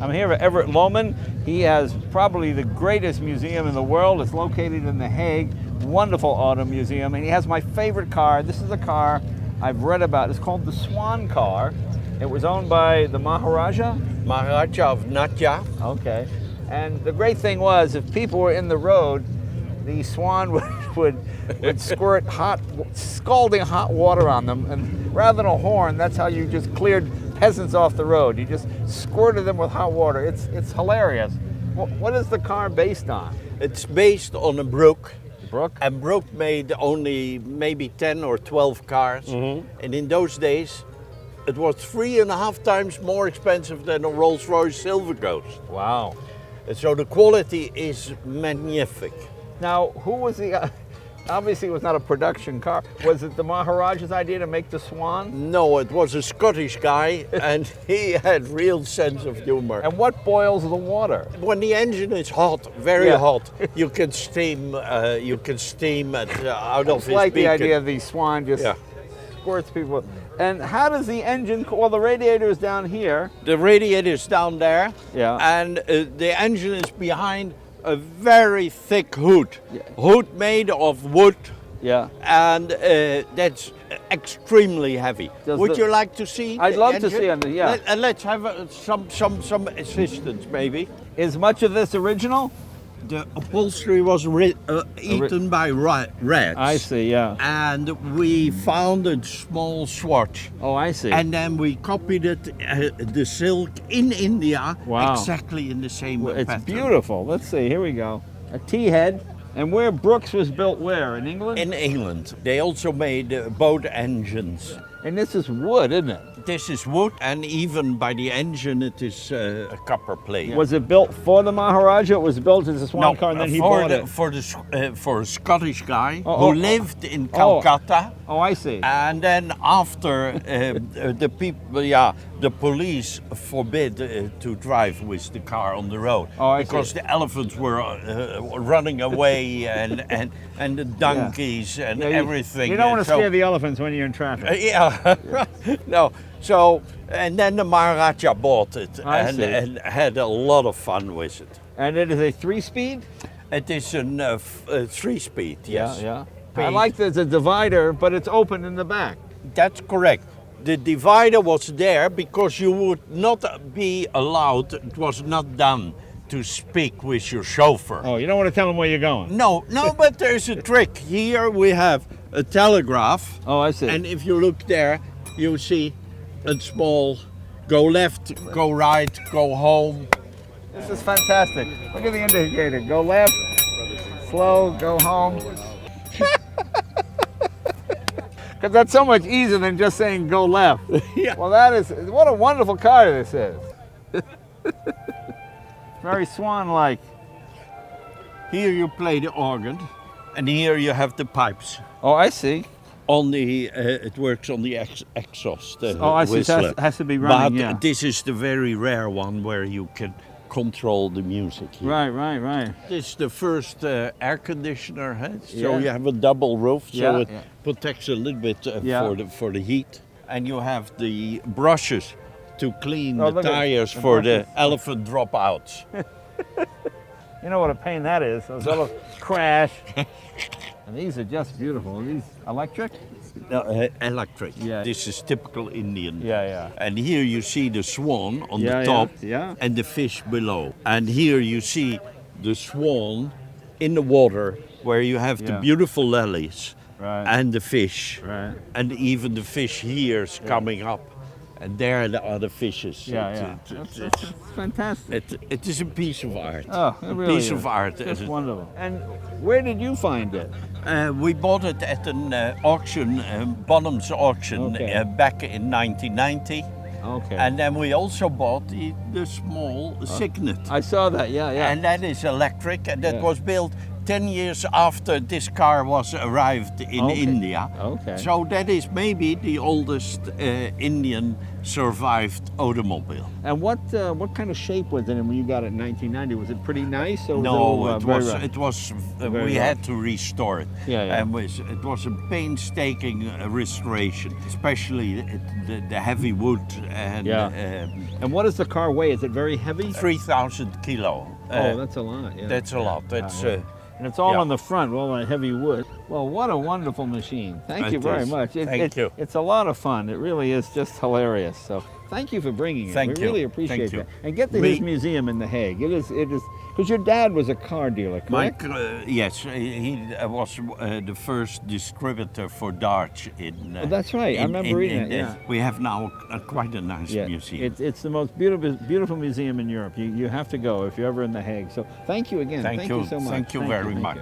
I'm here with Evert Louwman. He has probably the greatest museum in the world. It's located in The Hague. Wonderful auto museum. And he has my favorite car. This is a car I've read about. It's called the Swan Car. It was owned by the Maharaja? Maharaja of Natya. Okay. And the great thing was, if people were in the road, the Swan would squirt scalding hot water on them. And rather than a horn, that's how you just cleared peasants off the road. You just squirted them with hot water. It's hilarious. What is the car based on? It's based on a Brooke. Brooke? And Brooke made only maybe 10 or 12 cars. Mm-hmm. And in those days, it was 3.5 times more expensive than a Rolls-Royce Silver Ghost. Wow. And so the quality is magnific. Now, who was the... Obviously, it was not a production car. Was it the Maharaja's idea to make the Swan? No, it was a Scottish guy, and he had real sense of humor. And what boils the water? When the engine is hot, very hot, you can steam. It out of his like beacon. the idea of the Swan just squirts people. And how does the engine? Well, the radiator is down here. The radiator is down there. Yeah. And the engine is behind a very thick hood. Yeah. Hood made of wood. Yeah. And that's extremely heavy. Would you like to see? I'd love to engine? see it. Yeah. Let's have some assistance, maybe. Is much of this original? The upholstery was eaten by rats. I see. Yeah. And we found a small swatch. Oh, I see. And then we copied it, the silk in India, Wow. exactly in the same It's pattern. beautiful. Let's see. Here we go. A T-head. And where Brooks was built where? In England? In England. They also made boat engines. And this is wood, isn't it? This is wood, and even by the engine it is a copper plate. Was it built for the Maharaja? It was built as a Swan car and then he bought it? For a Scottish guy Oh, who lived in Calcutta. Oh, I see. And then after the police forbid to drive with the car on the road because the elephants were running away and the donkeys and everything. You don't want to scare the elephants when you're in traffic. No. So, and then the Maharaja bought it and had a lot of fun with it. And it is a 3-speed? It is a 3-speed, yes. Yeah. I like there's a divider, but it's open in the back. That's correct. The divider was there because you would not be allowed, it was not done to speak with your chauffeur. Oh, you don't want to tell him where you're going? No, but there's a trick. Here we have a telegraph. Oh, I see. And if you look there, you see a small go left, go right, go home. This is fantastic. Look at the indicator. Go left, slow, go home. Because that's so much easier than just saying go left. Yeah. Well, what a wonderful car this is. Very Swan-like. Here you play the organ, and here you have the pipes. Oh, I see. On the it works on the exhaust. I see. It has to be running. But this is the very rare one where you can control the music. Here. Right. This is the first air conditioner, so you have a double roof, so it protects a little bit for the heat. And you have the brushes to clean the tires for the elephant dropouts. You know what a pain that is. Those little crash. And these are just beautiful. Are these electric? No, electric. Yeah. This is typical Indian. Yeah. And here you see the swan on the top and the fish below. And here you see the swan in the water where you have the beautiful lilies and the fish. Right. And even the fish here is coming up. And there are the other fishes. It's fantastic. It is a piece of art. Oh, it really is. Piece of art. It's wonderful. And where did you find it? We bought it at an auction, Bonham's auction, back in 1990. Okay. And then we also bought the small Signet. I saw that, yeah. And that is electric, and that was built 10 years after this car was arrived in India. Okay. So that is maybe the oldest Indian survived automobile. And what kind of shape was it in when you got it in 1990? Was it pretty nice? Or No, was it was. Very We rough. had to restore it. Yeah. And it was a painstaking restoration, especially the heavy wood and. And what does the car weigh? Is it very heavy? 3,000 kilo. Oh, that's a lot. Yeah. That's a lot. That's. And it's all on the front, all on heavy wood. Well, what a wonderful machine. Thank you very much. Thank you. It's a lot of fun. It really is just hilarious. So thank you for bringing it. Thank we you. really appreciate Thank you. that. And get to his museum in The Hague. It is, because your dad was a car dealer, correct? Yes, he was the first distributor for Dodge in. That's right. I remember reading that. Yeah. We have now quite a nice museum. It's the most beautiful museum in Europe. You have to go if you're ever in The Hague. So thank you again. Thank you so much. Thank you very much.